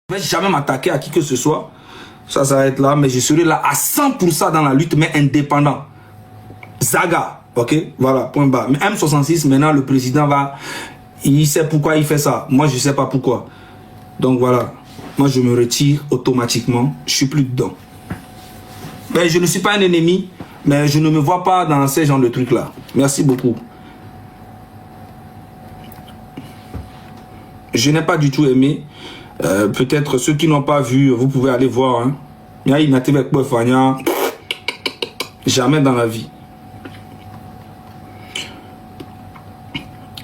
Je ne vais jamais m'attaquer à qui que ce soit. Ça va être là, mais je serai là à 100% dans la lutte, mais indépendant. Zaga, ok? Voilà, point barre. Mais M66, maintenant, le président va... Il sait pourquoi il fait ça. Moi, je ne sais pas pourquoi. Donc voilà. Moi, je me retire automatiquement. Je ne suis plus dedans. Mais je ne suis pas un ennemi, mais je ne me vois pas dans ces genres de trucs-là. Merci beaucoup. Je n'ai pas du tout aimé. Peut-être ceux qui n'ont pas vu, vous pouvez aller voir. Hein. Jamais dans la vie.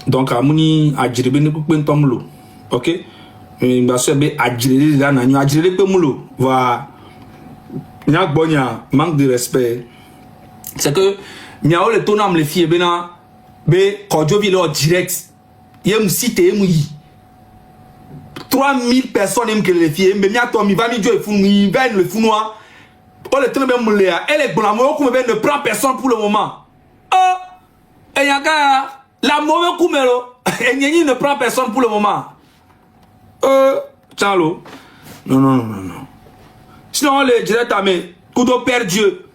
Donc, Amouni a jiré ne coupe un tomlo. Ok? Il va se faire a jiré là, a jiré pe moulo. Voilà. Nyak bonya, manque de respect. C'est que, miao le tonam le filles, bena, be, kodjovi lo direct. Yem site yem yi. 3000 personnes aiment que les filles, mais miato mi va mi jo e fou, mi va le fou noir. Oh le tonam ben moulea. Elle est bonne, moi, comme ben ne prend personne pour le moment. Oh! Et yaka. La mauvaise coumelo, et Nyeni ne prend personne pour le moment. Tchalo. Non. Sinon, on les dirait à mes couteaux père Dieu.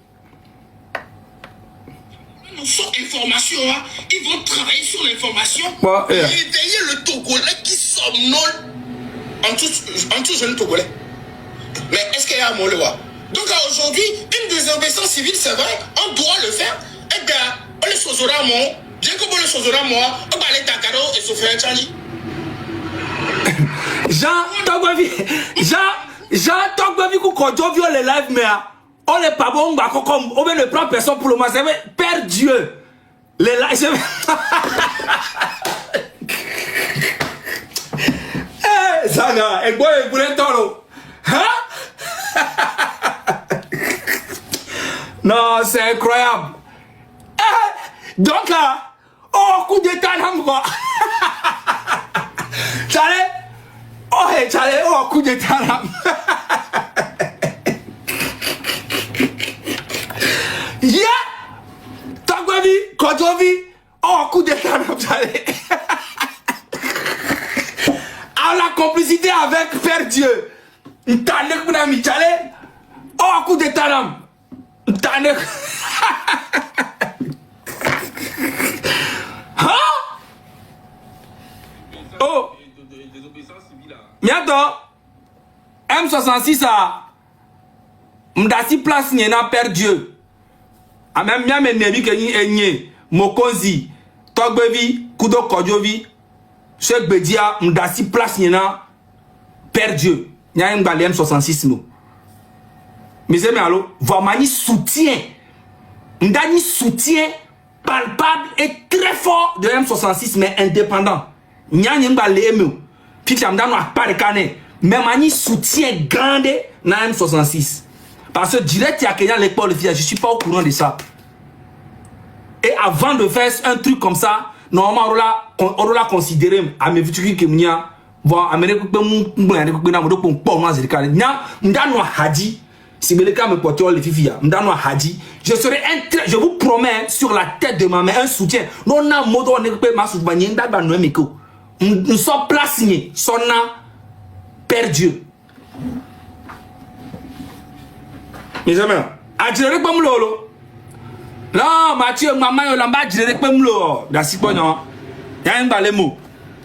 Nous sommes information, hein. Ils vont travailler sur l'information. Ouais, réveiller le Togolais qui somnole en tout jeune Togolais. Mais est-ce qu'il y a un mot le voir? Donc aujourd'hui, une désobéissance civile, c'est vrai, on doit le faire. Et bien, on les chosera mon. Bien que vous le chosera moi, on va aller Takaro et se faire un Charlie. Jean, Togbavi, quand on viole les lives, mais on n'est pas bon, on ne prend personne pour le moment. C'est vrai, Père Dieu. Les lives, eh, Zaga, et quoi, et pour les taureaux? Hein? Non, c'est incroyable. Donc là, oh, coup d'état, quoi. Tchale, oh, coup d'état, yeah! Tagwavi, Kotovi, oh, coup d'état, tchale. À la complicité avec Père Dieu. T'anek, mon ami, tchale. Oh, coup d'état, t'anek. Oh! Miato! M66 a Mdasi place n'y n'a Père Dieu. A même bien nebi que ni enye Mokonzi Togbevi Kudo Kodjovi Cheikh Bedia Mdasi place n'y n'a Père Dieu. Nya un balé M66 no. Mes amis allo, Vamani soutien. Mdani soutien palpable et très fort de M66 mais indépendant. Nyanya balé emu. Puis j'amdano a pas de canet. Mais mani soutien grande na M66. Parce que direct il y a Kenya l'école je suis pas au courant de ça. Et avant de faire un truc comme ça, normalement on l'a considéré à mes futurs que mnia bon Amérique pe mu na mo po mo azirika nya ndano haji si beleka me porter les fifia ndano haji je vous promets sur la tête de ma main un soutien non na modo ne pe ma soutien ndagba no emeko nous sommes placés son nom Père Dieu. Mes amis, adjire pas m'lolo. Non, Mathieu, maman yo lamba adjire pas m'lolo. Dasi ponyo. Y'a un balemo.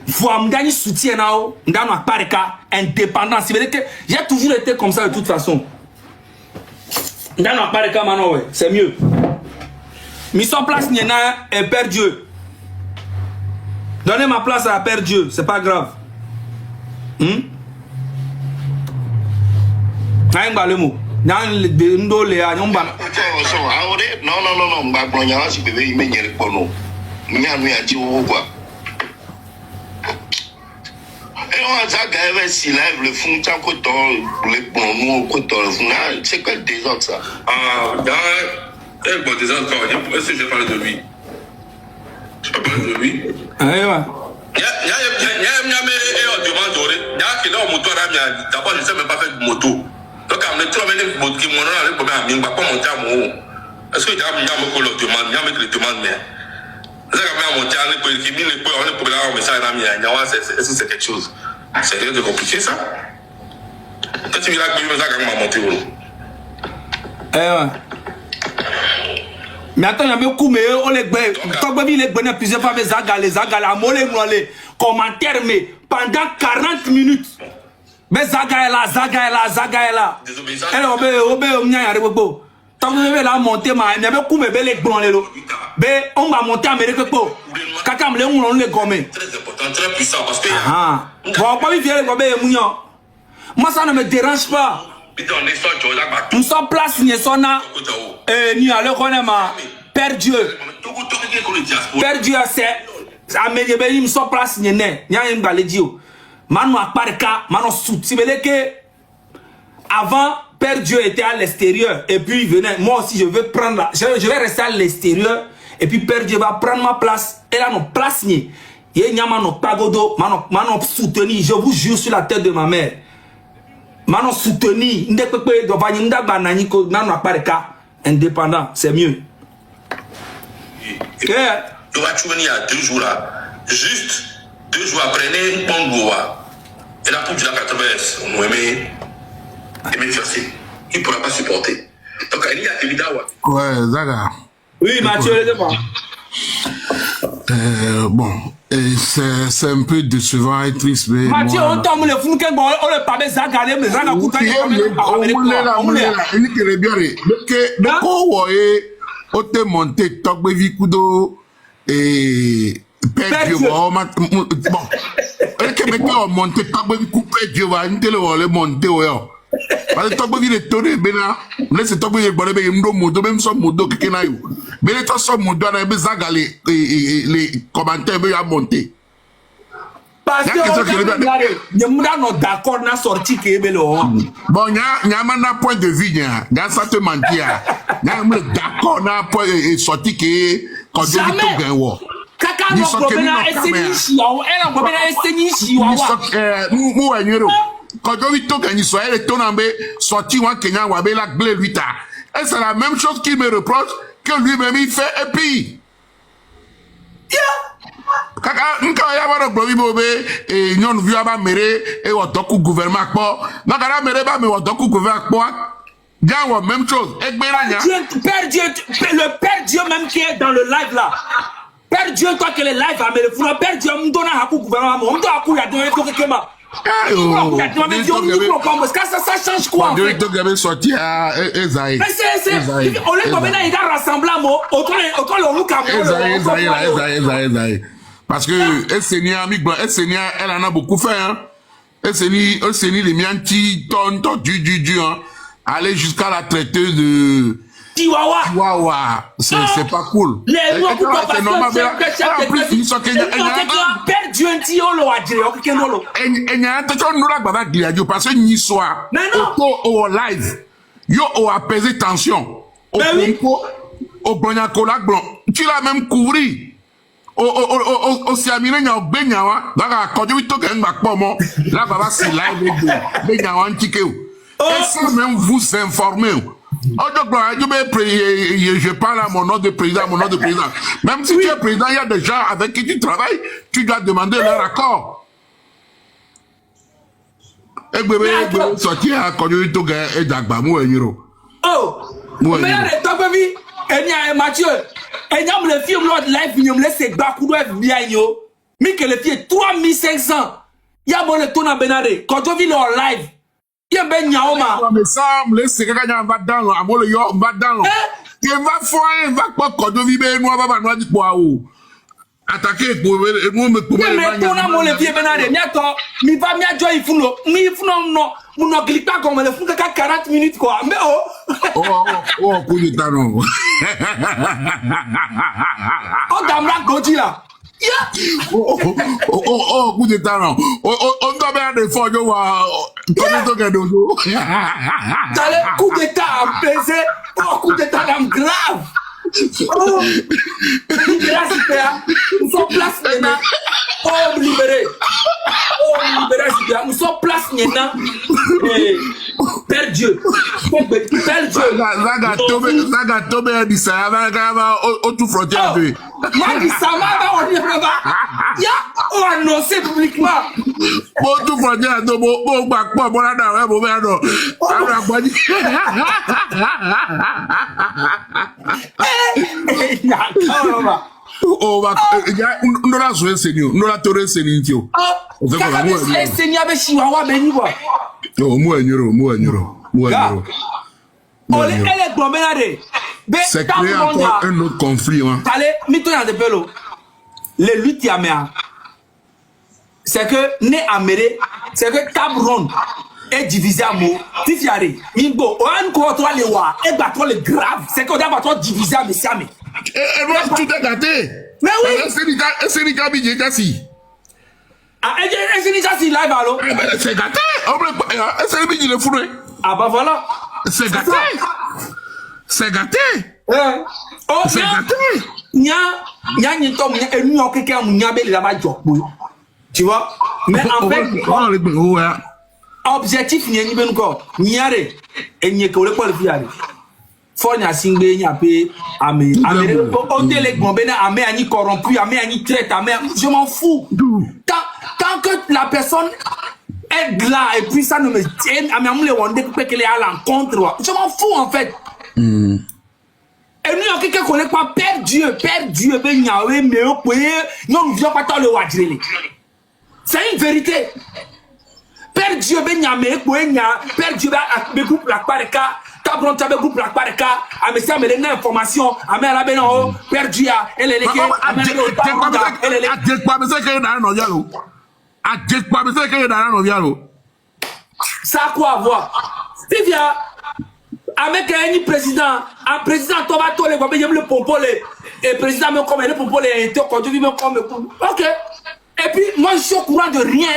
Faut m'dani soutien nao, m'dano apareka indépendant. C'est vrai que j'ai toujours été comme ça de toute façon. M'dano apareka mano ouais, c'est mieux. Mise en place n'yena un Père Dieu. Donnez ma place à Père Dieu, c'est pas grave. Non, c'est quel désordre ça? Bon désordre, est-ce que j'ai parlé de lui? Je peux parler de lui? D'abord, je ne sais même pas faire de moto. Donc, à me trouver des motos qui m'ont donné pour me pas monter à mon haut. Est-ce que tu as mis le demande? Il y a mis le demande, mais. Est-ce que c'est quelque chose? C'est rien de compliqué, ça? tu viens là, ça quand même monter. Mais attends, il y a mes coups, mais on les gbé. Quand on les gbé, plusieurs fois, les Zagala, molé, commentaires, mais pendant 40 minutes. Mais Zagaela. Elle obé, tant que la montée, mais il y a coups, mais les gbé, on va monter à Amérique. Kaka, on les gomme. Très important, très puissant, parce que. Bon, pas vivre les gommes, moi, ça ne me dérange pas. Nous sommes place, ni sonna, ni à l'économie, Père Dieu. Père Dieu, c'est amélioré, nous sommes place, ni né, ni à une baladio. Manu à Parka, Manu soutibele que avant, Père Dieu était à l'extérieur, et puis il venait. Moi aussi, je vais prendre, je vais rester à l'extérieur, et puis Père Dieu va prendre ma place. Et là, nos places, ni, il y a mano pagodo, mano soutenu, je vous jure sur la tête de ma mère. Maintenant soutenu, indépendant, c'est mieux. Tu vas venir à 2 jours là. Juste 2 jours après, il y a un bon goût. Et la coupe de la 80, on aimait faire ça. Il ne pourra pas supporter. Donc, il y a évidemment. Ouais, Zaga. Oui, Mathieu, le débat. Bon, c'est un peu décevant et triste, mais Mathieu, on tombe le fou, on le parle Zaga, mais Zaga coûte on monté Togbevi Kudo et Père Dieu. Bon, elle que maintenant on monte Togbevi Père Dieu va le monter parce que Togbevi le tourné bena laisse Togbevi bonne be ndo modo même son modo qui na yo mais les son modo na be Zaga les commentaires be a monter parce que on d'accord na sorti que belo bon nya na point de vue nya ça te mentir nya d'accord na point sorti que quand je dis tout gain wo kaka no problème ese shi o ela problème ese shi wa mu wanyero quand je dis tout gain so elle ton ambe sorti wa Kenya wa be la glé lui ta et c'est la même chose qu'il me reproche que lui-même il fait et puis kaka nka ya wara gbobi bobe e nyon vu aba mere e wodoku gouvernement po nakara mere ba me wodoku gouvernement po dia wa même chose egbera nya Père Dieu, le Père Dieu même qui est dans le live là. Père Dieu, toi que le live a mais le fou Père Dieu me donne haku gouvernement on doit haku ya donner ko kema ça change quoi en fait? Sorti à Ezaïe. Mais c'est on les comme il a rassemblé autant le look à Ezaïe. Parce que Seigneur elle en a beaucoup fait hein. Seigneur les mianti ton du hein. Aller jusqu'à la traiteuse de Chihuahua. C'est pas cool. Les lois c'est normal en plus ils sont Père Dieu anti on lo adire o keke no et nya to no la baba gliadio parce que ni soir au live yo au apaiser tension au bonya kola blanc tu l'as même couvri o si amine nya ogbenya wa daga kojo wi to ke ngba po mo la baba si live benya wa ntike o et sans même vous informer je parle à mon nom de président, Même si tu es président, il y a des gens avec qui tu travailles, tu dois demander leur accord. Et bébé, sorti à conduire tout gars et d'agbamu et niro. Oh, mais toi, baby, et Mathieu, et nous le film Lord Life, nous me laisse bakoudo FBI yo. Mais que le film 3500. Il y a bon le tour à Benare. Quand tu vis leur live. Mais ça, me laisse quelqu'un va dans le amolo yo va dans. Il va foyer, va pas quand tu vis noir va noir dit quoi ou. Attaquer pour nous me pour mais ton amour le vieux Benare, miato, mi va mi adjo ifuno. Mi ifuno non, mon clique pas comme le fou que 40 minutes quoi. Mais oh, coup de talon. Oh damra godi là. Oh, coup de talent. On doit bien des fois, yo, coup d'état apaisé, coup d'état d'âme grave. Oh, nous sommes place maintenant. Oh, libéré. Nous sommes place maintenant. Père Dieu. Père Dieu. Zaga Tome dit ça, au tout frontière de. Moi, ça va, on dit là-bas. Il a annoncé publiquement. Au tout frontière de bon bac, bon, bon, là, bon, non. Oh, nous la joué seigneur, nous la toré seigneur. Oh, seigneur, mais chihuahua, béni, quoi. Oh, moi, elle est globale. C'est créé encore un autre conflit. Allez, mets-toi dans des pelos. Les luttes yaméa. C'est que, né améré, c'est que Cabron est divisé à mot. Tifiare, Mimbo, on croit toi les wa, et bah toi les graves. C'est qu'on a toi divisé à Messiame. Et moi, tout est gâté. Mais oui. C'est les gars, il est assis. Ah, et c'est déjà si live, allô? C'est gâté. C'est le bidji, le fourré. Ah, bah voilà. C'est gâté. C'est gâté. Oh, c'est gâté. Tu vois? Mais en fait, objectif, il y a une bonne corps. Niare, et n'y a que le poil fiable. Faut n'y a singé, n'y a payé, amé, amé, au téléphone, amé, ani corrompu, amé, ani traite, amé, je m'en fous. Tant que la personne est là et puis ça ne me tient, amé, amé, on dit qu'elle est à l'encontre, je m'en fous en fait. Et nous, quelqu'un connaît pas Père Dieu, ben Yahweh, mais au pays, nous ne viens pas tant le wadrele. C'est une vérité. Père Dieu, ben Yahweh, Père Dieu, ben groupe la pareka, Cabron tabe groupe la pareka, à messia me donne information, à me la beno, Père Dieu, elle est les gars, elle est les ça a quoi à voir? Vivia, avec un président, Thomas Tole, le pompole, et président me comme le pompole, et quand je vis me comme. Ok. Et puis, moi, je suis au courant de rien.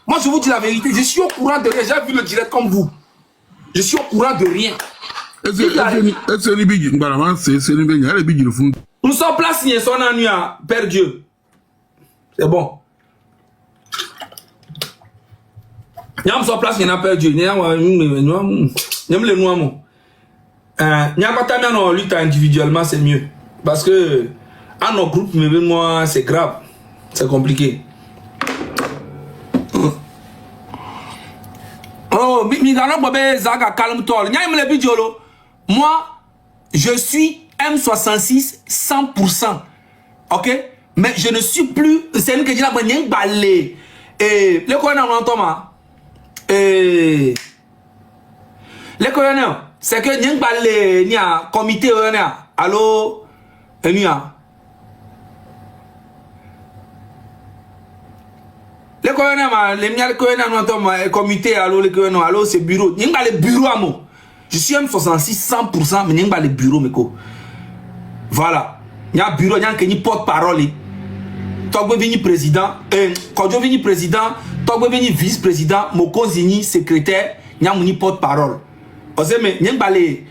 Moi, je vous dis la vérité, je suis au courant de rien. J'ai vu le direct comme vous. Je suis au courant de rien. Nous sommes placés, son ennui à Père Dieu. C'est bon. Nous sommes placés, à Père Dieu. Nous les noirs. Nyakata lutte individuellement c'est mieux parce que à nos groupes mais moi c'est grave, c'est compliqué. Oh calme-toi. Moi je suis M66 100%, ok, mais je ne suis plus c'est une que j'ai la manière balé et le colonel Thomas et le colonel. C'est que n'y a pas le comité allo enia le colonel les miens colonel comité allo le colonel allo c'est bureau n'y a pas le bureau à moi je suis M66 100% mais n'y a pas le bureau meko voilà n'y a bureau n'y a que ni porte-parole Togbe vini président Kodjo vini président Togbe vini vice-président Mokonzini secrétaire n'y a ni porte-parole. Mais n'y a pas les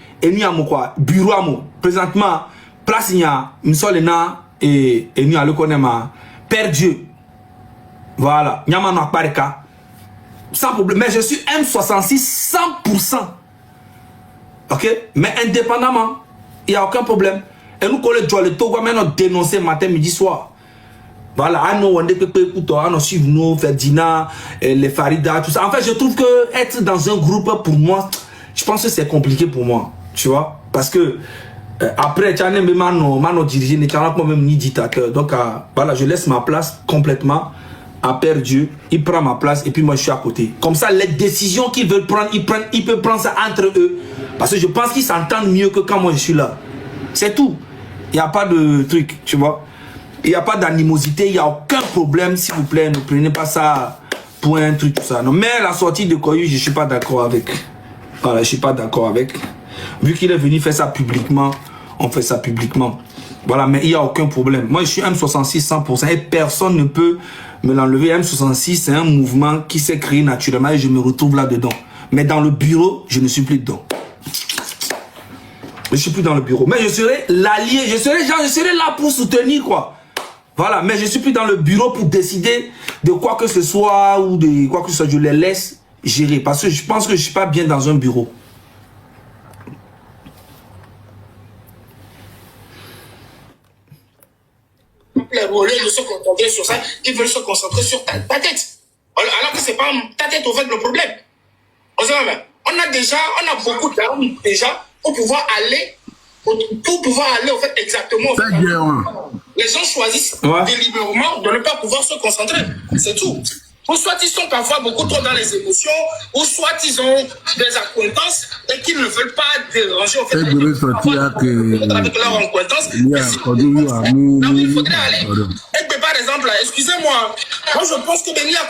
bureau à moi. Présentement, place il y a Msolena et nous allons connaître Père Dieu. Voilà, n'y a pas de cas. Sans problème. Mais je suis M66 100%. Ok? Mais indépendamment, il n'y a aucun problème. Et nous, quand le Togo, maintenant dénoncer matin, midi, soir. Voilà, à nous, on est suivre nous, Ferdinand, les Farida, tout ça. En fait, je trouve que être dans un groupe, pour moi, je pense que c'est compliqué pour moi, tu vois, parce que après, tu as même mano dirigé, tu n'as pas même ni dictateur. Donc, voilà, je laisse ma place complètement à Père Dieu. Il prend ma place et puis moi, je suis à côté. Comme ça, les décisions qu'ils veulent prendre, ils peuvent prendre ça entre eux. Parce que je pense qu'ils s'entendent mieux que quand moi, je suis là. C'est tout. Il n'y a pas de truc, tu vois. Il n'y a pas d'animosité, il n'y a aucun problème, s'il vous plaît. Ne prenez pas ça pour un truc, tout ça. Non, mais la sortie de Koyu, je ne suis pas d'accord avec. Voilà, je ne suis pas d'accord avec. Vu qu'il est venu faire ça publiquement, on fait ça publiquement. Voilà, mais il n'y a aucun problème. Moi, je suis M66 100% et personne ne peut me l'enlever. M66, c'est un mouvement qui s'est créé naturellement et je me retrouve là-dedans. Mais dans le bureau, je ne suis plus dedans. Je ne suis plus dans le bureau. Mais je serai l'allié. Je serai là pour soutenir, quoi. Voilà, mais je ne suis plus dans le bureau pour décider de quoi que ce soit ou de quoi que ce soit. Je les laisse gérer. Parce que je pense que je ne suis pas bien dans un bureau. Au lieu de se concentrer sur ça, ils veulent se concentrer sur ta tête. Alors que c'est pas ta tête au fait le problème. On a beaucoup d'armes déjà pour pouvoir aller au fait exactement. Au fait, les gens choisissent délibérément de ne pas pouvoir se concentrer. C'est tout. Ou soit ils sont parfois beaucoup trop dans les émotions, ou soit ils ont des acquaintances et qu'ils ne veulent pas déranger au fait avec leur acquaintance. Donc il faudrait aller. Et par exemple, excusez-moi, moi je pense que il y a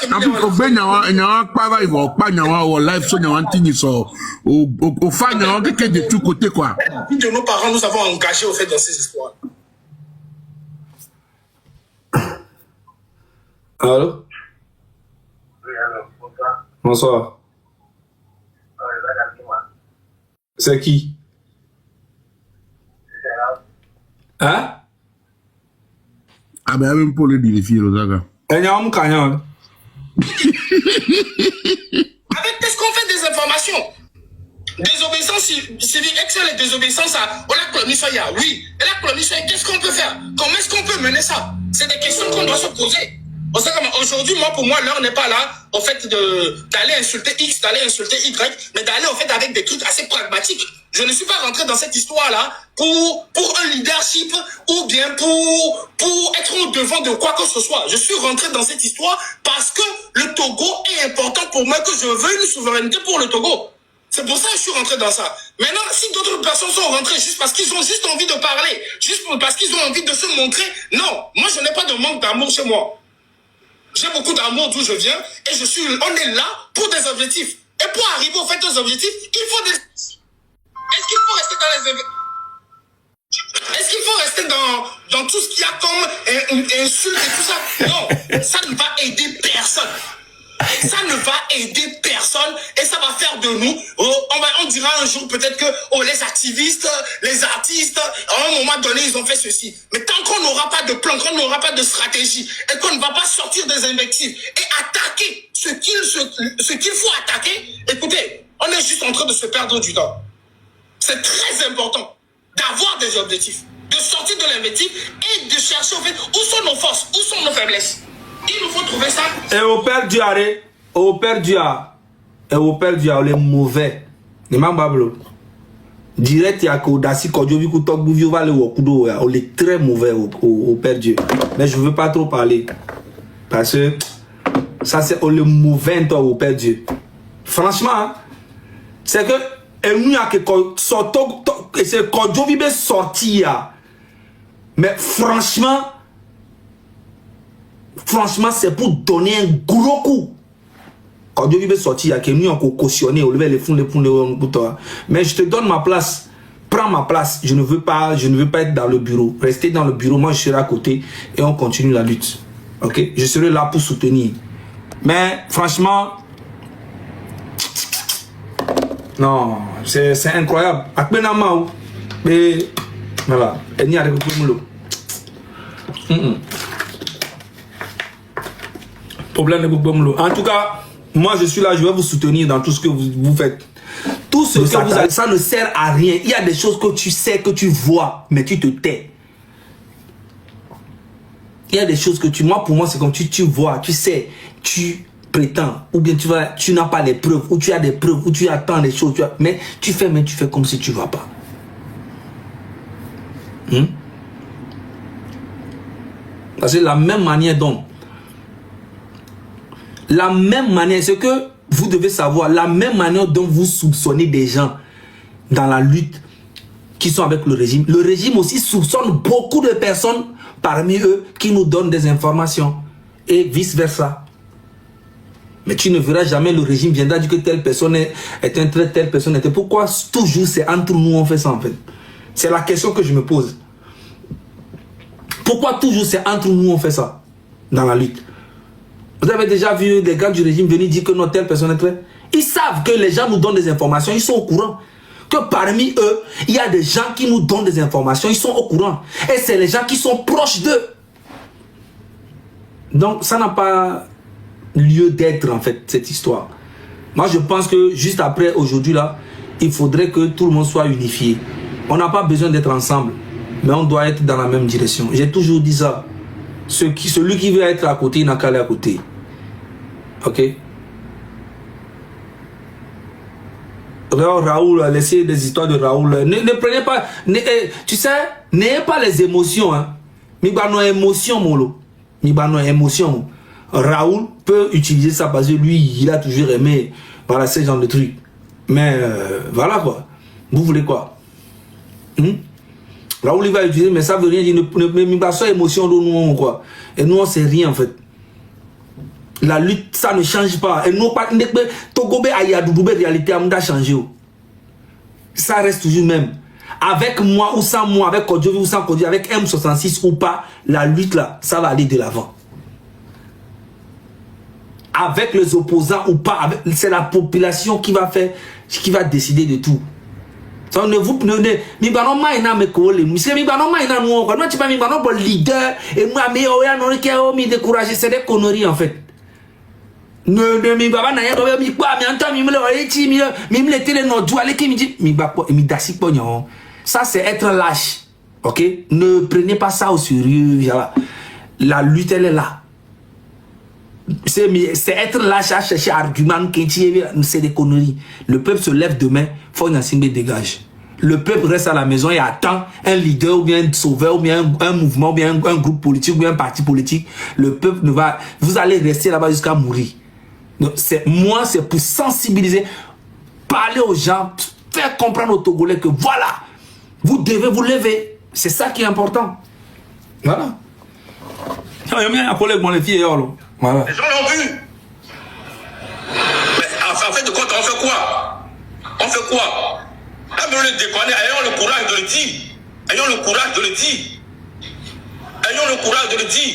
de nos parents, nous avons engagé au fait dans ces histoires. Allô? Bonsoir. C'est qui? Hein? Ah ben même pour le vérifier, Rosaga. Avec qu'est-ce qu'on fait des informations? Désobéissance civique, excellente et désobéissance à la commissaire, oui. Et la commissaire, qu'est-ce qu'on peut faire? Comment est-ce qu'on peut mener ça? C'est des questions qu'on doit se poser. Aujourd'hui, pour moi, l'heure n'est pas là, au fait, d'aller insulter X, d'aller insulter Y, mais d'aller, au fait, avec des trucs assez pragmatiques. Je ne suis pas rentré dans cette histoire-là pour un leadership ou bien pour être au devant de quoi que ce soit. Je suis rentré dans cette histoire parce que le Togo est important pour moi, que je veux une souveraineté pour le Togo. C'est pour ça que je suis rentré dans ça. Maintenant, si d'autres personnes sont rentrées juste parce qu'ils ont juste envie de parler, juste parce qu'ils ont envie de se montrer, non, moi, je n'ai pas de manque d'amour chez moi. J'ai beaucoup d'amour d'où je viens et on est là pour des objectifs. Et pour arriver au fait aux objectifs, il faut des... Est-ce qu'il faut rester dans les... Est-ce qu'il faut rester dans tout ce qu'il y a comme insulte et tout ça? Non, ça ne va aider personne. Ça ne va aider personne et ça va faire de nous, on dira un jour peut-être que les activistes, les artistes, à un moment donné, ils ont fait ceci. Mais tant qu'on n'aura pas de plan, qu'on n'aura pas de stratégie et qu'on ne va pas sortir des invectives et attaquer ce qu'il faut attaquer, écoutez, on est juste en train de se perdre du temps. C'est très important d'avoir des objectifs, de sortir de l'invective et de chercher en fait où sont nos forces, où sont nos faiblesses. Il nous faut trouver ça. Et au Père Dieu, les mauvais. Les membres, direct, il y a qu'Odassi, Kodjovi, Koutok, Bouvio, va le Wokudo, on est très mauvais au Père Dieu. Mais je ne veux pas trop parler. Parce que ça, c'est le mauvais au Père Dieu. Franchement, c'est que, et nous, il y a que c'est Kodjovi est sorti. Mais franchement, c'est pour donner un gros coup. Quand Dieu veut sortir, il y a quelqu'un qui a cautionné, on lever les fonds, mais je te donne ma place. Prends ma place. Je ne veux pas être dans le bureau. Restez dans le bureau, moi je serai à côté et on continue la lutte. Ok? Je serai là pour soutenir. Mais franchement, non, c'est incroyable. Mais voilà. Problème de Boubomlo. En tout cas, moi je suis là, je vais vous soutenir dans tout ce que vous faites. Tout ce que vous avez, ça ne sert à rien. Il y a des choses que tu sais, que tu vois, mais tu te tais. Il y a des choses que pour moi c'est comme tu vois, tu sais, tu prétends, ou bien tu n'as pas les preuves, ou tu as des preuves, ou tu attends des choses, mais tu fais comme si tu ne vas pas. Parce que la même manière dont c'est que vous devez savoir, la même manière dont vous soupçonnez des gens dans la lutte qui sont avec le régime aussi soupçonne beaucoup de personnes parmi eux qui nous donnent des informations et vice versa. Mais tu ne verras jamais le régime viendra dire que telle personne est un trait, telle personne était. Pourquoi toujours c'est entre nous on fait ça en fait? C'est la question que je me pose. Pourquoi toujours c'est entre nous on fait ça dans la lutte? Vous avez déjà vu des gars du régime venir dire que non, telle personne est très... Ils savent que les gens nous donnent des informations, ils sont au courant. Que parmi eux, il y a des gens qui nous donnent des informations, ils sont au courant. Et c'est les gens qui sont proches d'eux. Donc ça n'a pas lieu d'être en fait, cette histoire. Moi, je pense que juste après, aujourd'hui, là, il faudrait que tout le monde soit unifié. On n'a pas besoin d'être ensemble, mais on doit être dans la même direction. J'ai toujours dit ça. Celui qui veut être à côté, il n'a qu'à aller à côté. Ok? Raoul, laissez des histoires de Raoul. Ne prenez pas... tu sais, n'ayez pas les émotions. Hein. Mibano émotion, molo. Mibano émotion. Raoul peut utiliser ça parce que lui, il a toujours aimé voilà, ce genre de trucs. Mais voilà quoi. Vous voulez quoi? Raoul il va utiliser, mais ça veut rien dire. Ne pas ça émotion de nous quoi. Et nous on sait rien en fait. La lutte ça ne change pas. Et nous pas Togobe Ayadoube réalité a changé. Ça reste toujours même. Avec moi ou sans moi, avec Kodjovi ou sans Kodjovi, avec M66 ou pas, la lutte là, ça va aller de l'avant. Avec les opposants ou pas, c'est la population qui va faire, qui va décider de tout. Ça ne vous prenez, mi banon maïna me coller, mi c'est mi banon maïna nous, quand tu pas mi banon bon leader et moi mais oya non qui a mi décourager, c'est des conneries en fait. Ne mi baba na ya do mi quoi mi entend mi me le ti mi me le télé no dou aller qui mi dit mi ba mi dasi pognon. Ça c'est être lâche. OK? Ne prenez pas ça au sérieux, voilà. La lutte elle est là. C'est être lâche à chercher argument c'est des conneries. Le peuple se lève demain, faut une assignée dégage. Le peuple reste à la maison et attend un leader ou bien un sauveur ou bien un mouvement ou bien un groupe politique ou bien un parti politique. Le peuple ne va, vous allez rester là-bas jusqu'à mourir. Moi, c'est pour sensibiliser, parler aux gens, faire comprendre aux Togolais que voilà, vous devez vous lever. C'est ça qui est important. Voilà. Il y a bien un collègue, mon les filles, voilà. Les gens l'ont vu. Mais en fait de compte, on fait quoi? On fait quoi? Là, mais on le déconne, ayons le courage de le dire. Ayons le courage de le dire. Ayons le courage de le dire.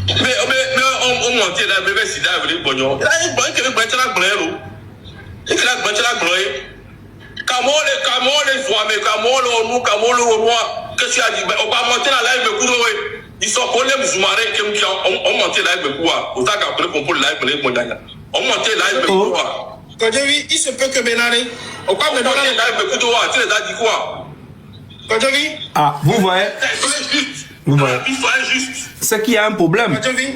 Mais on monte là, bébé sida, vous voulez bonjour. Là, il faut que le bâtiment la gloire. Il faut que le bâtiment la gloire. Camole, sois, mais Camole, au roi. Qu'est-ce que tu as dit? On va monter la live, mais ils sont collés musulmans qui ont monté la live, mais quoi? Vous avez appelé pour le live, mais on monte la live, mais quoi? Quand je dis, il se peut que Benaré. On parle de la live, mais quoi? Tu les as dit quoi? Quand je dis. Ah, vous voyez? Vous voyez? Il faut être juste. C'est qu'il y a un problème. Quand je dis,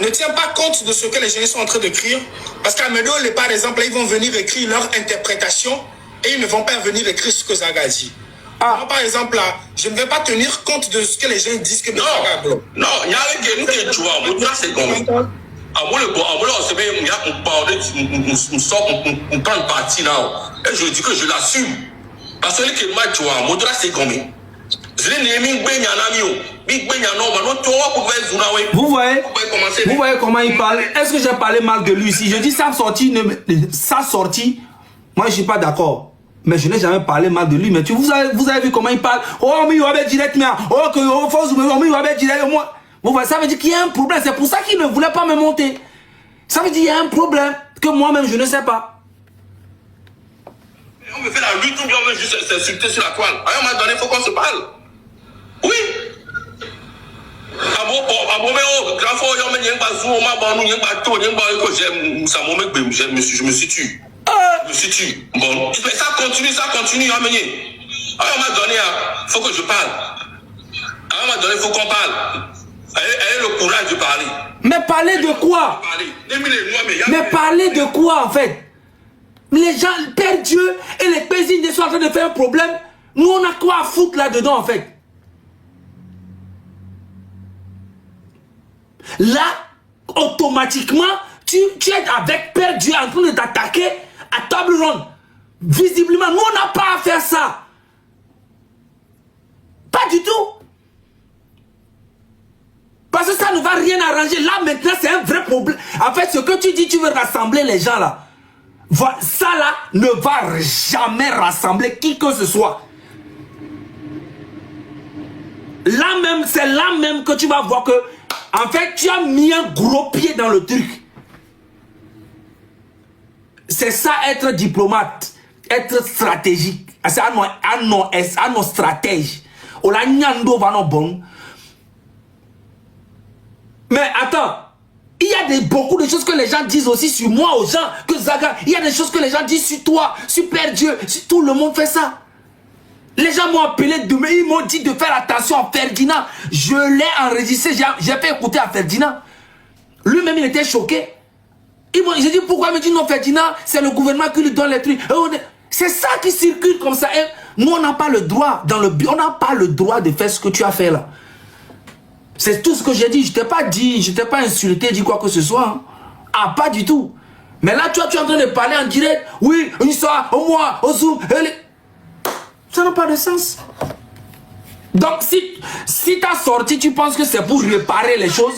ne tiens pas compte de ce que les gens sont en train d'écrire. Parce qu'à Medo, par exemple, ils vont venir écrire leur interprétation et ils ne vont pas venir écrire ce que Zaga dit. Ah. Moi, par exemple, là, je ne vais pas tenir compte de ce que les gens disent que non, non, il y a un gars qui est joueur, c'est comme on prend une partie là, et je dis que je l'assume. Parce que le match, c'est comme vous voyez comment il parle. Est-ce que j'ai parlé mal de lui ici? Je dis sa sortie, moi je suis pas d'accord. Mais je n'ai jamais parlé mal de lui. Mais vous avez vu comment il parle. Oh, mais il va direct, mais oh, que oh, force, mais il va direct, moi. Vous voyez, ça veut dire qu'il y a un problème. C'est pour ça qu'il ne voulait pas me monter. Ça veut dire qu'il y a un problème que moi-même je ne sais pas. On me fait la lutte ou bien on veut juste s'insulter sur la toile. À un moment donné, il faut qu'on se parle. Oui. Je me situe. Bon, ça continue, amener. À un moment donné, il faut que je parle. À un moment donné, il faut qu'on parle. Ayez le courage de parler. Mais parler de quoi? Mais parler de quoi en fait? Les gens, Père Dieu et les paysans sont en train de faire un problème. Nous, on a quoi à foutre là-dedans en fait? Là, automatiquement, tu es avec Père Dieu en train de t'attaquer à table ronde. Visiblement, nous, on n'a pas à faire ça. Pas du tout. Parce que ça ne va rien arranger. Là, maintenant, c'est un vrai problème. En fait, ce que tu dis, tu veux rassembler les gens là. Ça là ne va jamais rassembler qui que ce soit. Là même, c'est là même que tu vas voir que, en fait, tu as mis un gros pied dans le truc. C'est ça être diplomate, être stratégique. C'est à nos stratèges. Mais attends, Il y a beaucoup de choses que les gens disent aussi sur moi aux gens, que Zaga, il y a des choses que les gens disent sur toi, sur Père Dieu, tout le monde fait ça. Les gens m'ont appelé demain, ils m'ont dit de faire attention à Ferdinand. Je l'ai enregistré, j'ai fait écouter à Ferdinand. Lui-même, il était choqué. J'ai dit, pourquoi il me dit non, Ferdinand, c'est le gouvernement qui lui donne les trucs. C'est ça qui circule comme ça. Et nous, on n'a pas le droit, on n'a pas le droit de faire ce que tu as fait là. C'est tout ce que j'ai dit. Je t'ai pas insulté, dit quoi que ce soit. Hein. Ah, pas du tout. Mais là, tu es en train de parler en direct. Oui, une histoire, au moins, au zoom. Ça n'a pas de sens. Donc, si tu as sorti, tu penses que c'est pour réparer les choses.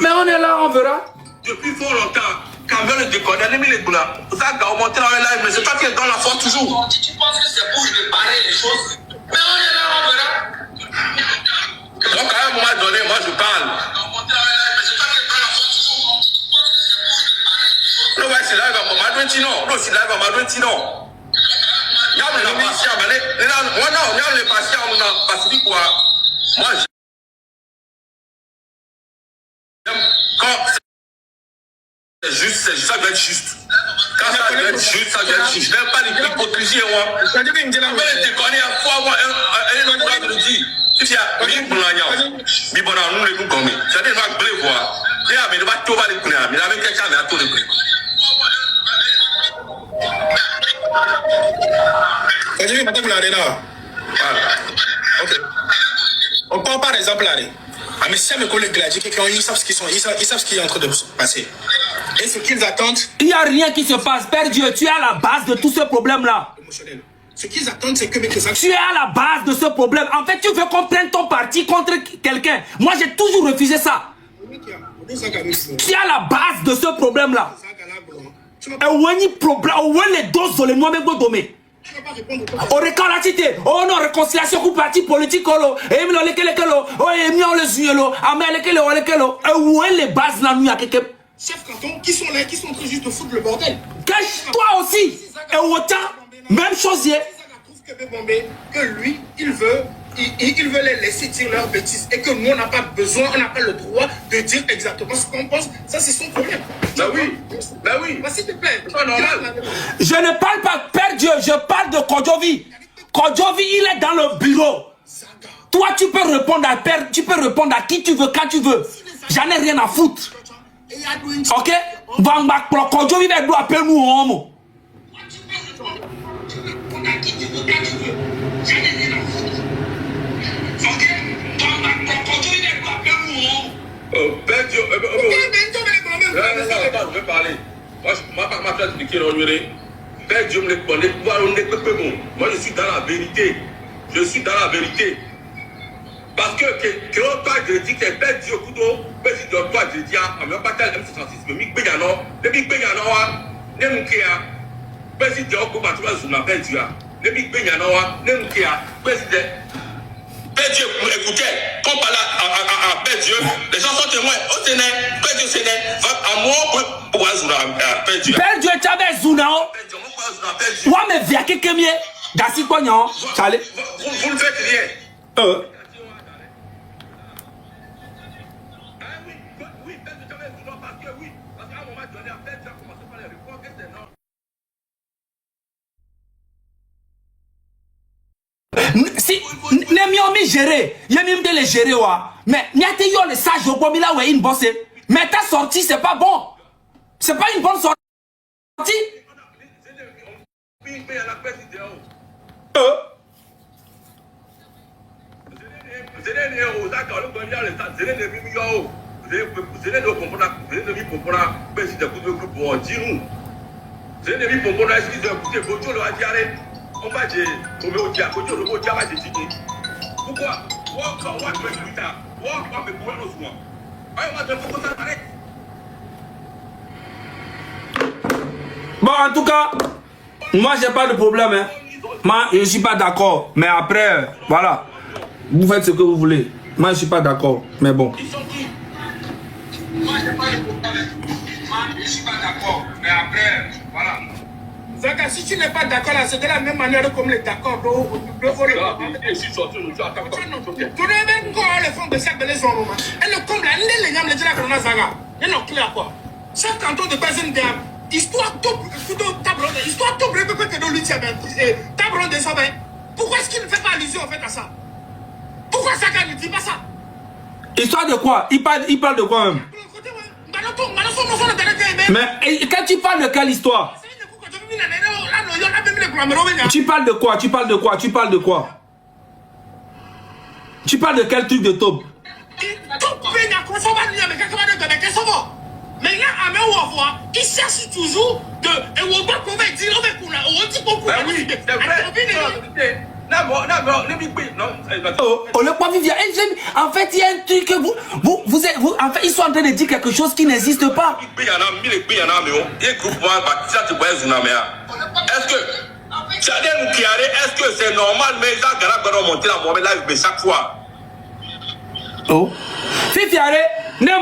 Mais on est là, on verra. Depuis fort longtemps, quand on le déconne, on a mis les boulats. Ça a augmenté dans le live, mais c'est pas qui est dans la force toujours. Tu penses que c'est pour réparer les choses. Mais on est là, on verra. Donc, à un moment donné, moi, je parle. Non, ouais, c'est là, il va m'admettre, non. Non, c'est là, il va m'admettre, non. Moi, non, les patients, on a Pacifique, quoi. Moi, quand c'est juste, ça doit être juste. Quand ça doit être juste, ça doit être juste. Je n'aime pas l'hypocrisie, moi. Je vais te déconner à fois, moi, un autre fois, je dis. Si tu as mis pour l'agneau, mais bon, nous, les coups comme ça. C'est-à-dire, il va blé, voir. Il a mis le bateau, va les couler, mais il a mis quelqu'un, mais à tout le blé. Ok. On prend par exemple là. Mais si mes collègues là, ils savent ce qu'ils sont, ils savent ce qui est en train de se passer. Et ce qu'ils attendent. Il n'y a rien qui se passe. Père Dieu, tu es à la base de tout ce problème-là. Ce qu'ils attendent, c'est que tu es à la base de ce problème. En fait, tu veux qu'on prenne ton parti contre quelqu'un. Moi, j'ai toujours refusé ça. Tu es à la base de ce problème-là. Et où est le problème? Où est les doses de l'ennemi de Domé? On réclame la cité. Oh non, réconciliation pour parti politique. Oh, et mi le kele kelo. Oh, et mi on le zuelo. Amé le kele, le kelo. Et où est les bases là nous à quelqu'un? Chef canton, qui sont là, qui sont en train juste de foutre le bordel. Cache-toi aussi. Et autant, même chose hier. Que lui, il veut les laisser dire leurs bêtises et que nous, on n'a pas besoin, on n'a pas le droit de dire exactement ce qu'on pense. Ça, c'est son problème. Bah oui, bah oui. Bah, s'il te plaît. C'est pas normal. Je ne parle pas, Père Dieu, je parle de Kodjovi. Kodjovi, il est dans le bureau. Toi, tu peux répondre à Père, tu peux répondre à qui tu veux, quand tu veux. J'en ai rien à foutre. Ok? Kodjovi va nous appeler nous homme. Père Dieu, je vais parler. Moi, je vais expliquer. Père Dieu me connaît. Moi, je suis dans la vérité. Je suis dans la vérité. Parce que toi, je dis que Père Dieu, toi, je dis, à même pas tel M66, mais Mick Beyano, le Mick Beyano, Nemukea, président, comment tu vas sur la Père Dieu, le Mick Beyano, Nemukea, président. Père Dieu, écoutez, quand on parle à Père Dieu, les gens sont témoins. Oh, c'est Père Dieu, c'est à moi, pour Père Dieu. Père Dieu, tu avais Zunao. Moi, mais via quelqu'un mieux. Gassi Pognon, Charlie. Vous ne faites rien. Oui, Père Dieu, tu avais Zunao parce qu'à un moment donné, Père Dieu a commencé par les reprendre que c'est non. Si les mi gérer, il y a même de les gérer mais il y a des les sages au bois là où une bosse. Mais ta sortie c'est pas bon. C'est pas une bonne sortie. On va dire, au dia, pourquoi? Bon, en tout cas, moi j'ai pas de problème. Hein. Moi, je suis pas d'accord. Mais après, voilà. Vous faites ce que vous voulez. Moi, je suis pas d'accord. Mais bon. Moi, j'ai pas de problème. Moi, je suis pas d'accord. Mais après, voilà. Zaka, si tu n'es pas d'accord là, c'est de la même manière comme les d'accord. Je suis sorti aujourd'hui à ta tu ne même quoi les femmes de chaque belle zone. Et le comble, les gens le disent qu'on a Zaga. Il y a un quoi. Chaque canton de personne d'âme. Histoire tout tableau, histoire tout bref que de lui tableau de ça. Pourquoi est-ce qu'il ne fait pas allusion en fait à ça? Pourquoi ça ne dit pas ça? Histoire de quoi? Il parle de quoi même? Mais quand tu parles de quelle histoire? Tu parles de quoi? Tu parles de quoi? Tu parles de quoi? Tu parles de quel truc de top? Mais là, il cherche toujours de. Le point vivien. En fait, il y a un truc que vous en fait, ils sont en train de dire quelque chose qui n'existe pas. Est-ce que c'est normal, mais Jacques Garab monter la Mohamed live chaque fois? Oh. Fifiare, ne va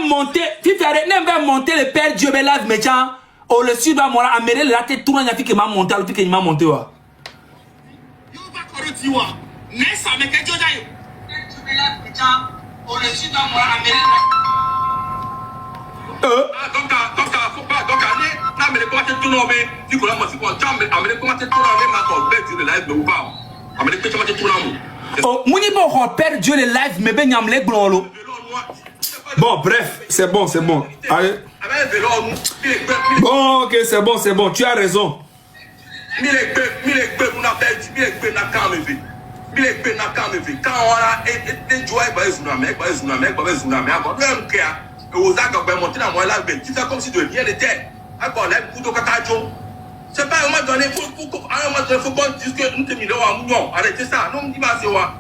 monter le père Dieu mais live méchant. Oh, le sud va mourir à mêler la tête tourne, il y a fait que m'a monté, le fait qu'il m'a monté. Oh, Mounibo repère Dieu le live, mais ben yam les blolo. Bon, bref, c'est bon. Allez. Bon, ok, c'est bon, tu as raison. C'est pas à un moment donné, faut qu'on dise que nous te mis à Mounion. Arrêtez ça, non, on dit pas c'est quoi.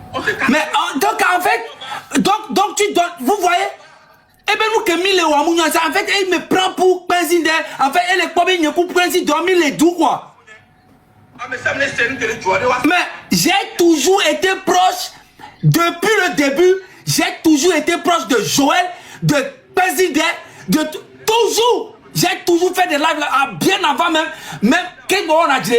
Mais donc en fait, donc tu donnes, vous voyez, et ben nous que mille à Mounion, en fait, il me prend pour président. En fait, elle est pas bien pour président, mais les doux quoi. Mais j'ai toujours été proche, depuis le début, j'ai toujours été proche de Joël, de président, de toujours. J'ai toujours fait des lives là, bien avant même qu'est-ce qu'on a dit.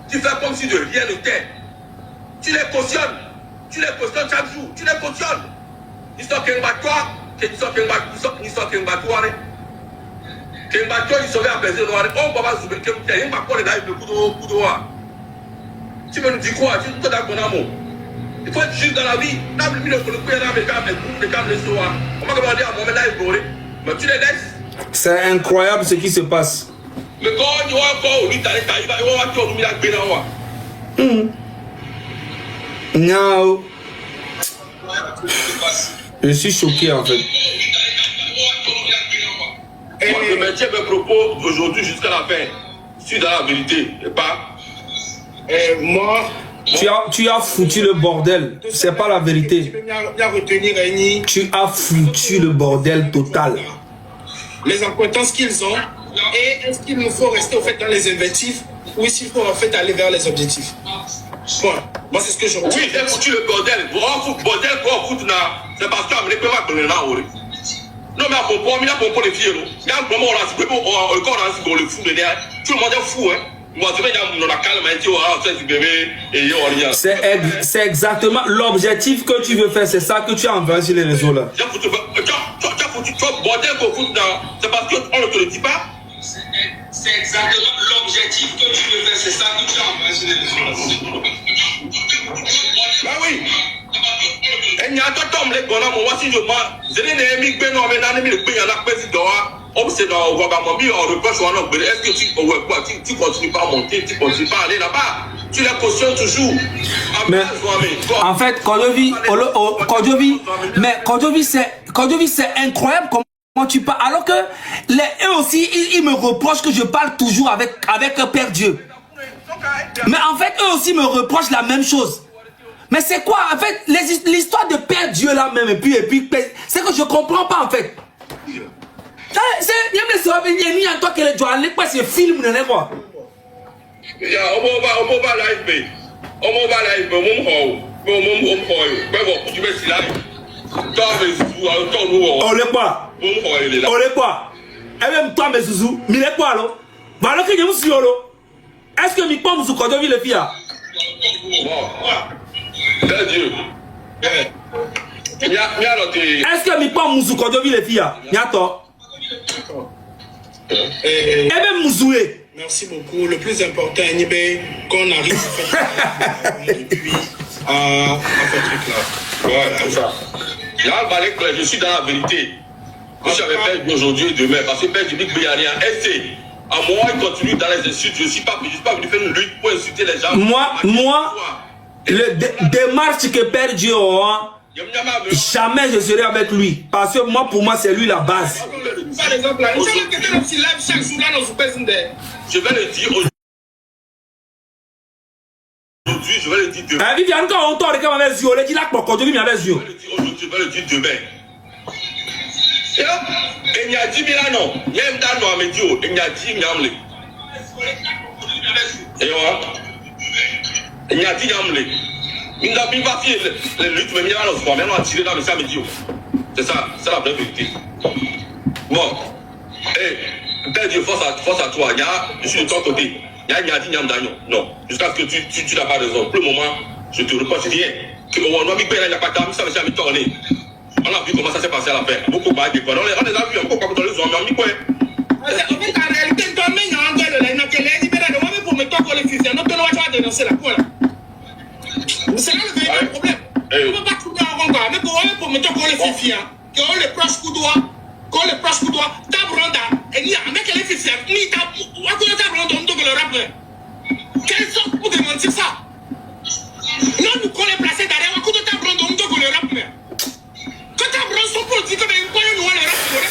Tu fais comme si de rien n'était. Tu les cautionnes chaque jour, tu les cautionnes. Ils sont qu'un toi. Ils sont qu'un bateau. Ils sont à plaisir. On va pas soulever. Il n'y a pas de live de coup de tu veux nous dire quoi? Tu veux d'accord amour. Il faut être juste dans la vie. On va demander à mon live. Mais tu les laisses. C'est incroyable ce qui se passe. Mais quand il y a encore il va Non. Je suis choqué en fait. Moi, je maintiens mes propos aujourd'hui jusqu'à la fin. Je suis dans la vérité, et pas. Moi. Tu as foutu le bordel. C'est pas la vérité. Tu as foutu le bordel total. Les incohérences qu'ils ont. Et est-ce qu'il nous faut rester au fait dans les invectives ou s'il faut en fait aller vers les objectifs? Bon, moi c'est ce que je retiens. Oui, j'ai foutu le bordel. Bordel quoi foutre là? C'est parce que je ne peux pas donner là. Non mais à mon point, il y a pour les filles. Il y a un moment où on a encore le fou de derrière. Tout le monde est fou, hein. C'est exactement l'objectif que tu veux faire, c'est ça que tu as envoyé sur les réseaux là. C'est parce qu'on ne te le dit pas. C'est exactement l'objectif que tu veux faire, c'est ça que tu as envoyé sur les réseaux là. Ah oui. Et il y a un temps, les bonhommes, moi si je m'en. Je n'ai mis que non, mais n'en ai mis le pays à la présidence. C'est dans le Wagamabi, on reproche à notre est-ce que tu continues pas à monter, tu continues pas à aller là-bas? Tu les cautionnes toujours. Mais, en fait, Kodjovi, c'est incroyable comment tu parles. Alors que eux aussi, ils me reprochent que je parle toujours avec Père Dieu. Mais en fait, eux aussi me reprochent la même chose. Mais c'est quoi, en fait, l'histoire de Père Dieu là même, et puis c'est que je comprends pas en fait. C'est toi qui est joué quoi c'est film de quoi. On est quoi? On est quoi? Et même toi, mes zouzous, mais les quoi, là? Voilà que je me suis là. Est-ce que mi pas me soukodo vi le fia? Est-ce que mi pas me soukodo vi le fia? Yato. Et même mouzoué. Merci beaucoup. Le plus important, Nibé, qu'on arrive à faire depuis à faire truc là. Ouais, comme ça. Là, je suis dans la vérité. Je savais perdu aujourd'hui et demain. Parce que Père Jimmy Béani a essayé. À moi, il continue dans les insultes. Je ne suis pas venu faire une lutte pour insulter les gens. Moi, le démarche que Père Dieu a, jamais je serai avec lui. Parce que moi, pour moi, c'est lui la base. Je vais le dire aujourd'hui. Je vais le dire demain. Il y a encore un temps de quand même yeux. Il dit là pour je vais le dire aujourd'hui, je vais le dire demain. Et il y a 10 000 ans, il y a un temps à Médio, il y a 10 000 ans. Et il y a 10 000 ans. Il n'a pas fait les luttes, mais il y a un sport, maintenant à tirer dans le sang Médio. C'est ça, c'est la vraie vérité. Bon, et Père Dieu, force à toi, je suis de ton côté. Il y a dit non, jusqu'à ce que tu n'as pas raison. Pour le moment, je te reproche rien. On a vu comment ça s'est passé à la fin. Beaucoup de choses. On les a vus encore comme dans les hommes. En fait, en réalité, c'est là le véritable problème. On ne peut pas trouver un rond, mais pour mettre les filles, qu'on les proches coudois, Tabranda, et il y a un mec qui est fait, ni Tabranda, on doit le rappeler. Quelle sorte pour démentir ça? Non, nous qu'on les placer derrière, on doit Tabranda, on doit le rappeler. Quand Tabranda sont politiques, mais ils ne les rappeler.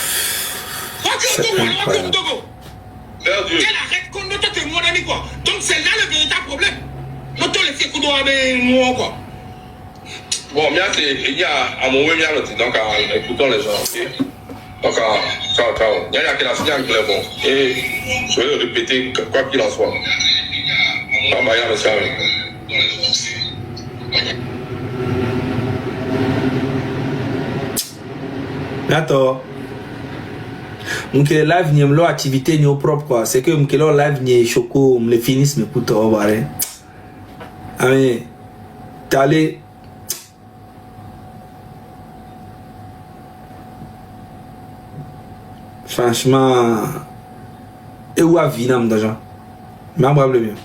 Quelle arrête qu'on ne te témoigne quoi? Donc c'est là le véritable problème. Nous tous les filles coudois avec moi quoi. Bon, il y a à mon web, donc écoutons les gens, ok? Donc, ciao. Il y a qui a signé en clair, bon. Et je vais le répéter, quoi qu'il en soit. Non, bah, il y a le service. Attends. M'kele live n'y a activité ni au propre quoi. C'est que m'kele live n'y choco, m'le finisse me coûte au barré. Amen. T'es allé. Franchement, et où a vinam d'argent? Mais on va le mieux.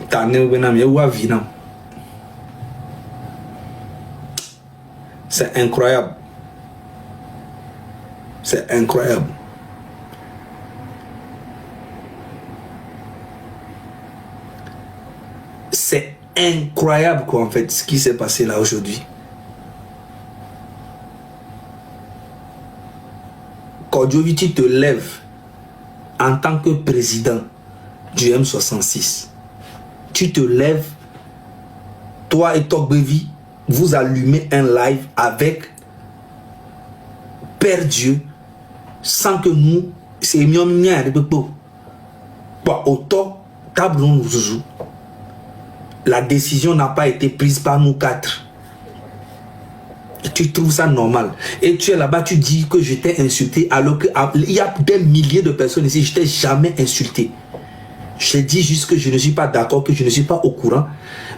T'as né ou benam, et où a vinam? C'est incroyable. C'est incroyable. C'est incroyable quoi en fait ce qui s'est passé là aujourd'hui. Kodjoviti te lève en tant que président du M66. Tu te lèves, toi et Togbevi, vous allumez un live avec Père Dieu sans que nous, c'est mieux de peu. Autant, tablon nous. La décision n'a pas été prise par nous quatre. Tu trouves ça normal. Et tu es là-bas, tu dis que je t'ai insulté alors qu'il y a des milliers de personnes ici, je t'ai jamais insulté. Je dis juste que je ne suis pas d'accord, que je ne suis pas au courant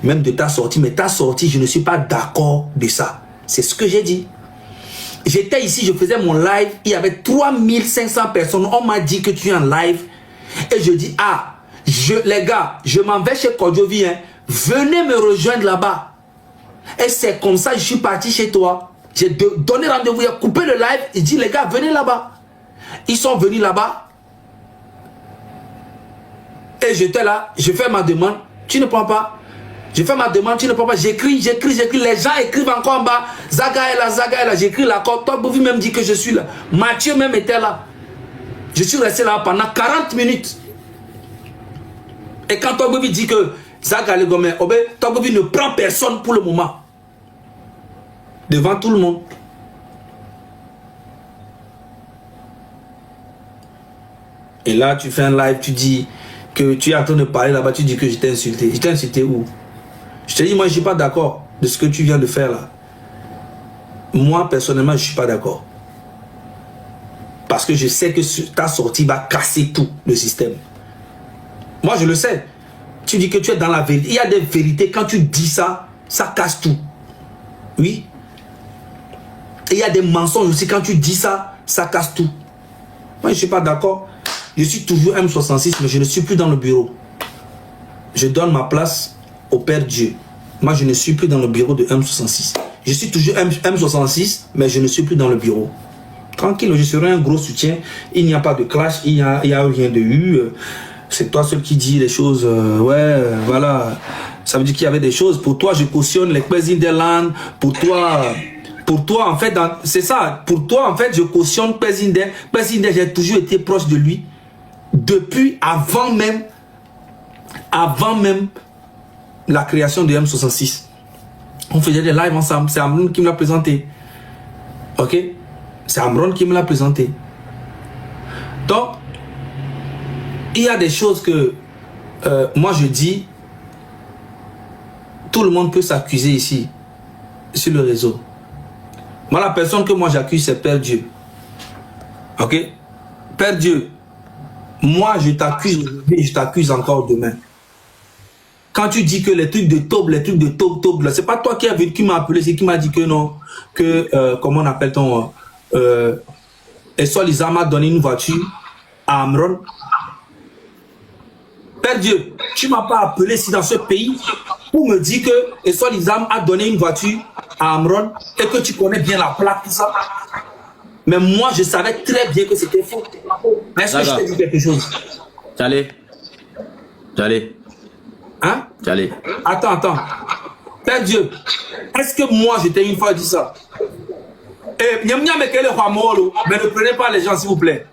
même de ta sortie. Mais ta sortie, je ne suis pas d'accord de ça. C'est ce que j'ai dit. J'étais ici, je faisais mon live, il y avait 3500 personnes. On m'a dit que tu es en live. Et je dis, les gars, je m'en vais chez Kodjovi, hein. Venez me rejoindre là-bas. Et c'est comme ça que je suis parti chez toi. J'ai donné rendez-vous, il a coupé le live. Il dit, les gars, venez là-bas. Ils sont venus là-bas. Et j'étais là, je fais ma demande. Tu ne prends pas. Je fais ma demande, tu ne prends pas. J'écris. Les gens écrivent encore en bas. Zaga est là. J'écris l'accord. Toi, vous même dit que je suis là. Mathieu même était là. Je suis resté là pendant 40 minutes. Et quand Togbevi dit que Zaga le gomme, Togbevi ne prend personne pour le moment. Devant tout le monde. Et là, tu fais un live, tu dis que tu es en train de parler là-bas, tu dis que je t'ai insulté. Je t'ai insulté où? Je te dis, moi, je ne suis pas d'accord. de ce que tu viens de faire là, moi, personnellement, je ne suis pas d'accord. Parce que je sais que ta sortie va casser tout le système. Moi, je le sais. Tu dis que tu es dans la vérité. Il y a des vérités, quand tu dis ça, ça casse tout. Oui. Et il y a des mensonges aussi, quand tu dis ça, ça casse tout. Moi, je ne suis pas d'accord. Je suis toujours M66, mais je ne suis plus dans le bureau. Je donne ma place au Père Dieu. Moi, je ne suis plus dans le bureau de M66. Je suis toujours M66, mais je ne suis plus dans le bureau. Tranquille, je serai un gros soutien. Il n'y a pas de clash, il n'y a rien de eu. C'est toi seul qui dis les choses. Voilà. Ça veut dire qu'il y avait des choses. Pour toi, je cautionne les Kwesi Ndeland. Pour toi, en fait, c'est ça. Pour toi, en fait, je cautionne Kwesi Ndeland. Kwesi Ndeland, j'ai toujours été proche de lui. Depuis, avant même la création de M66. On faisait des lives ensemble. C'est Amron qui me l'a présenté. Ok? C'est Amron qui me l'a présenté. Donc, il y a des choses que moi je dis, tout le monde peut s'accuser ici, sur le réseau. Moi, la personne que moi j'accuse, c'est Père Dieu. Ok? Père Dieu, moi je t'accuse aujourd'hui et je t'accuse encore demain. Quand tu dis que les trucs de taube, c'est pas toi qui m'a appelé, c'est qui m'a dit que non, que, comment on appelle ton, Essol Isam a donné une voiture à Amron. Père Dieu, tu m'as pas appelé ici dans ce pays pour me dire que Essol Isam a donné une voiture à Amron et que tu connais bien la plaque, tout ça. Mais moi, je savais très bien que c'était faux. Est-ce que je t'ai dit quelque chose? J'allais. Hein? J'allais. Attends. Père Dieu, est-ce que moi, je t'ai une fois dit ça? Mais ne prenez pas les gens, s'il vous plaît.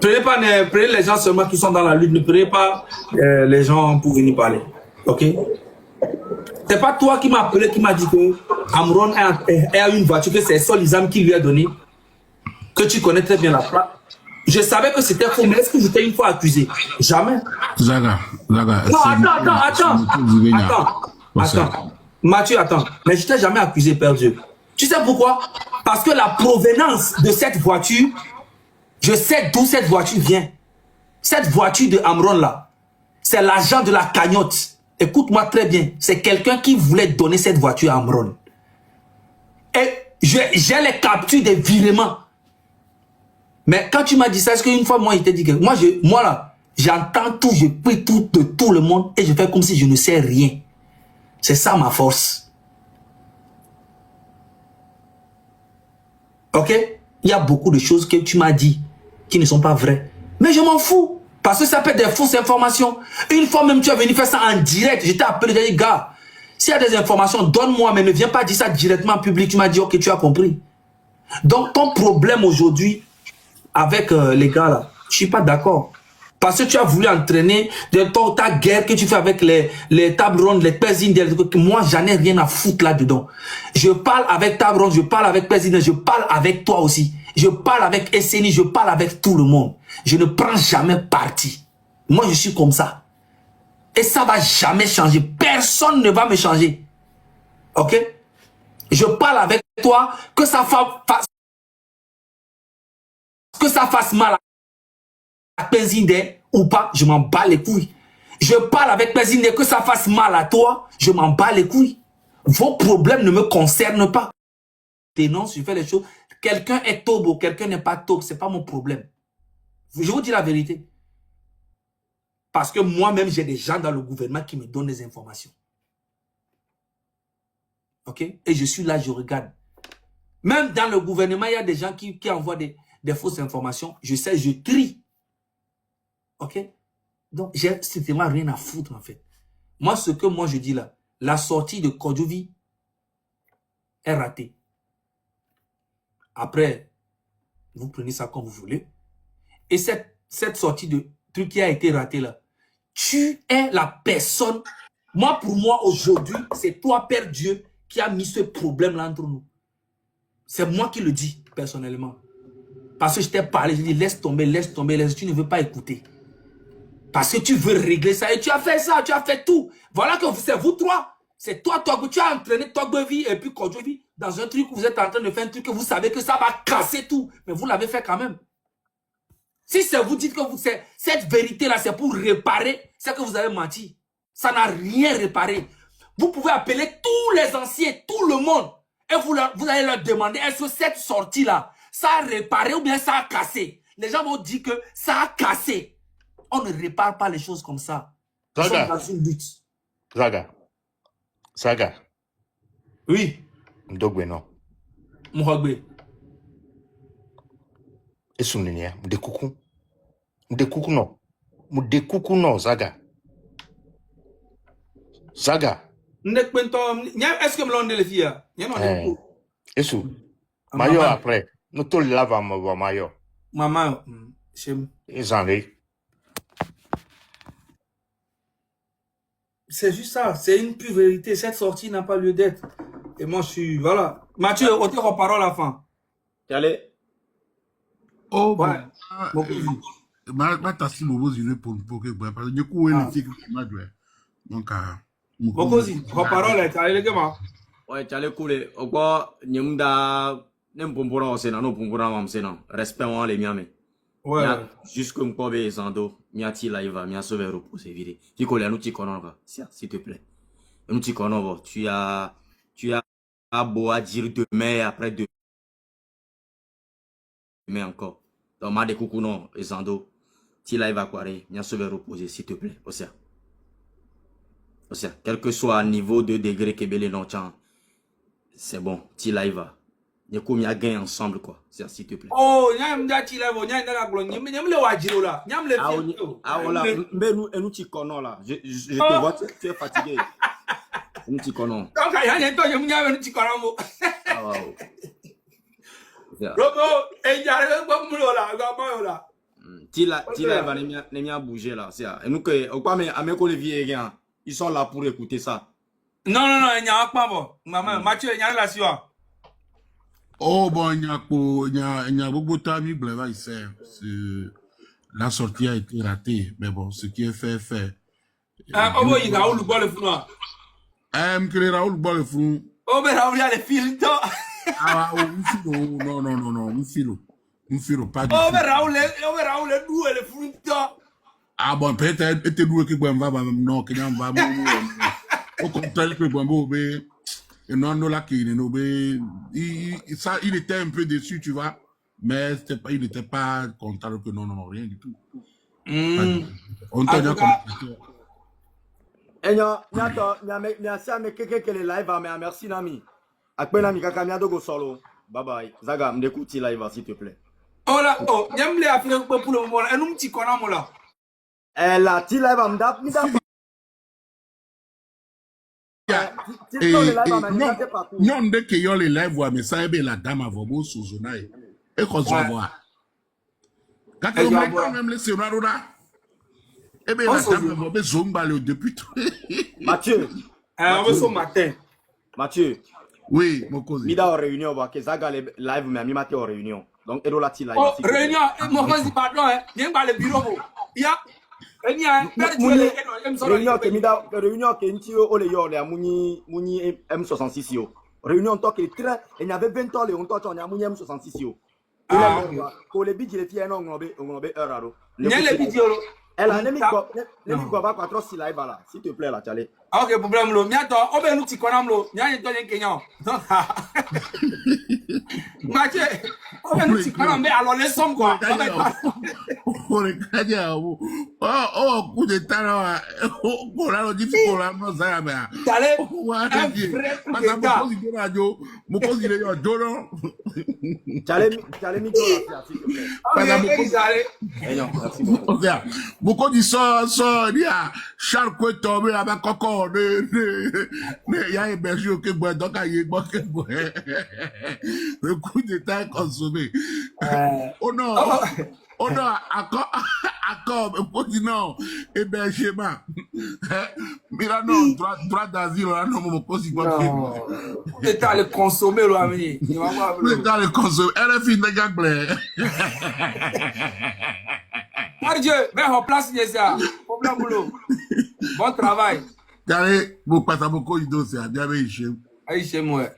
Prenez les gens seulement qui sont dans la lutte. Ne prenez pas les gens pour venir parler. Ok? C'est pas toi qui m'as appelé, qui m'a dit que Amron a une voiture, que c'est Essol Isam qui lui a donné, que tu connais très bien la plaque. Je savais que c'était faux, mais est-ce que j'étais une fois accusé? Jamais. Zaga. Non, attends. Mathieu, attends. Mais je t'ai jamais accusé, Père Dieu. Tu sais pourquoi? Parce que la provenance de cette voiture, je sais d'où cette voiture vient. Cette voiture de Amron là, c'est l'agent de la cagnotte. Écoute-moi très bien. C'est quelqu'un qui voulait donner cette voiture à Amron. Et j'ai les captures des virements. Mais quand tu m'as dit ça, est-ce qu'une fois, moi, il t'a dit que... Moi là, j'entends tout, je prie tout de tout le monde et je fais comme si je ne sais rien. C'est ça ma force. Ok? Il y a beaucoup de choses que tu m'as dit qui ne sont pas vraies. Mais je m'en fous. Parce que ça peut être des fausses informations. Une fois même, tu es venu faire ça en direct. Je t'ai appelé, j'ai dit, gars, s'il y a des informations, donne-moi, mais ne viens pas dire ça directement en public. Tu m'as dit, ok, tu as compris. Donc, ton problème aujourd'hui, avec les gars là, je suis pas d'accord. Parce que tu as voulu entraîner ta guerre que tu fais avec les tables rondes, les Kwesi Ndeland. Moi, j'en ai rien à foutre là-dedans. Je parle avec table ronde, je parle avec Kwesi Ndeland, je parle avec toi aussi. Je parle avec Esseni, je parle avec tout le monde. Je ne prends jamais parti. Moi, je suis comme ça. Et ça va jamais changer. Personne ne va me changer. Ok? Je parle avec toi, que ça fasse mal à Kwesi Ndeland ou pas, je m'en bats les couilles. Je parle avec Kwesi Ndeland, que ça fasse mal à toi, je m'en bats les couilles. Vos problèmes ne me concernent pas. Dénonce, je fais les choses. Quelqu'un est taube ou quelqu'un n'est pas taube, c'est pas mon problème. Je vous dis la vérité. Parce que moi-même, j'ai des gens dans le gouvernement qui me donnent des informations. Ok? Et je suis là, je regarde. Même dans le gouvernement, il y a des gens qui envoient des fausses informations. Je sais, je trie. Ok? Donc, j'ai strictement rien à foutre, en fait. Moi, ce que moi, je dis là, la sortie de Kodjovi est ratée. Après, vous prenez ça comme vous voulez. Et cette sortie de truc qui a été ratée là, tu es la personne. Moi, pour moi, aujourd'hui, c'est toi, Père Dieu, qui a mis ce problème-là entre nous. C'est moi qui le dis, personnellement. Parce que je t'ai parlé, je dis, laisse tomber, tu ne veux pas écouter. Parce que tu veux régler ça et tu as fait ça, tu as fait tout. Voilà que c'est vous trois. C'est toi, tu as entraîné Togbevi et puis Kodjovi dans un truc où vous êtes en train de faire un truc que vous savez que ça va casser tout. Mais vous l'avez fait quand même. Si vous dites que cette vérité-là, c'est pour réparer, c'est que vous avez menti. Ça n'a rien réparé. Vous pouvez appeler tous les anciens, tout le monde, et vous allez leur demander, est-ce que cette sortie-là, ça a réparé ou bien ça a cassé? Les gens vont dire que ça a cassé. On ne répare pas les choses comme ça. Ils sont dans une lutte. Saga. Oui. Ndogwe non. Mouhagbe. Esunenia, Mdekuku. Mdekuku non. Mdekuku non, Saga. Saga. Est-ce que me les filles? Esu. Mayo après. Nous tous lava mayo. Maman, c'est juste ça, c'est une pure vérité. Cette sortie n'a pas lieu d'être. Et moi, je suis, voilà. Mathieu, on te reparle à la fin. Allez. Oh, bon. Ouais. Ma tassi bobo zile pour que parce que du coup elle était que ma doit. Donc Mokozi, reparle à t'allez les gars. Ouais, t'allez couler. Au quoi, nyumda n'impompora au sénat, non pompora mam sénat. Respect moi les miens mais. Ouais. Jusqu'au m'kobe zando, miati live, mia sauver repos c'est vidé. Tu connais nous tu connais pas. S'il te plaît. Nous tu connais pas. Tu as beau à dire demain après demain encore. Donc ma de coucou non, zando. Tu live à quoi mia sauver reposer s'il te plaît. Osia, quel que soit le niveau de degré que belé non chan, c'est bon. Tu live à. Nous comme a gagné ensemble quoi, s'il te plaît. Oh, nyam dati là, nyam na la glon, nyam le wajiro là, nyam le. Ah voilà, mais nous tu connais là. Je te vois, tu es fatigué. Nous tu connais. Quand il y a un temps, nyam nous tu connais mo. Ah wow. Robo, et y a le bon boulot là, gamin là. Tila va les miens bouger là, c'est ça. Et nous que au pas mais à mes collègues ils sont là pour écouter ça. Non, il n'y a pas bon. Maman, Mathieu, il y a la suivante. oh bon, il y a beaucoup de temps, la sortie a été ratée, mais bon, ce qui est fait. Ah, oh, il y a Raoul Bois le fou. Que Raoul Bois le fou. Oh, mais Raoul, il y a les fils. Ah, non, un filo, pas du tout. Oh, mais Raoul, est d'où elle est fou. Ah bon, peut-être, était doué que bon, va, non, que non, va, au contraire, que bon, et non, là, il était un peu déçu, tu vois, mais il n'était pas content que non, rien du tout. On t'a dit comme Eh mais merci Nami. Akpe Nami kaka miado solo. Bye bye. Zaga, m'écoute live s'il te plaît. Oh là, oh, j'aime les affaires pour le moment. Et nous petit connais moi là. Eh là, ti live m'dap. Non, dès que yo les live voix mais ça ebe la dame a vobo sozona et qu'on se voit. Quand on même les scénarios là. Ebe la dame a vobo zomba le depuis tout. Mathieu. On veut son matin. Mathieu. Oui, mon cousin. Mida en réunion va que Zaga live mais mi matin en réunion. Donc edo la ti live. Oh, réunion, mon cousin pardon hein. Viens pas le bureau. Ya. Réunion que ntio ole yo le amuni M66 yo. Réunion to que très il y avait 20 ans le on to on amuni M66 yo. Pour les bidji les filles non ngombe erraro. Nya les bidji yo. Elle a nemi go ba 4 si live là s'il te plaît là Charlie. OK problème lo. Mia to obe nu ti konam lo. Nya ni to yen Kenya. Mathieu, obe nu ti konam be alors les sommes quoi. Oh, coup de talent, oh, là, on dit que là, non, ça va. T'allais, beaucoup de ça, il y a Charles qui est tombé là-bas, coco, il y a un berger qui boit, donc il y a le coup de temps consommé. Oh non. Oh non, accord, non, hébergement. Mais là, non, droit d'asile, là, non, mon poste, non. T'as le consommer, là, amener. T'as le consommer. RFI, les gars, Par Dieu, mets en place, ça. Problème boulot. Bon travail. Carré, vous passez beaucoup de dossiers, à Diabé, Aïe, chez moi.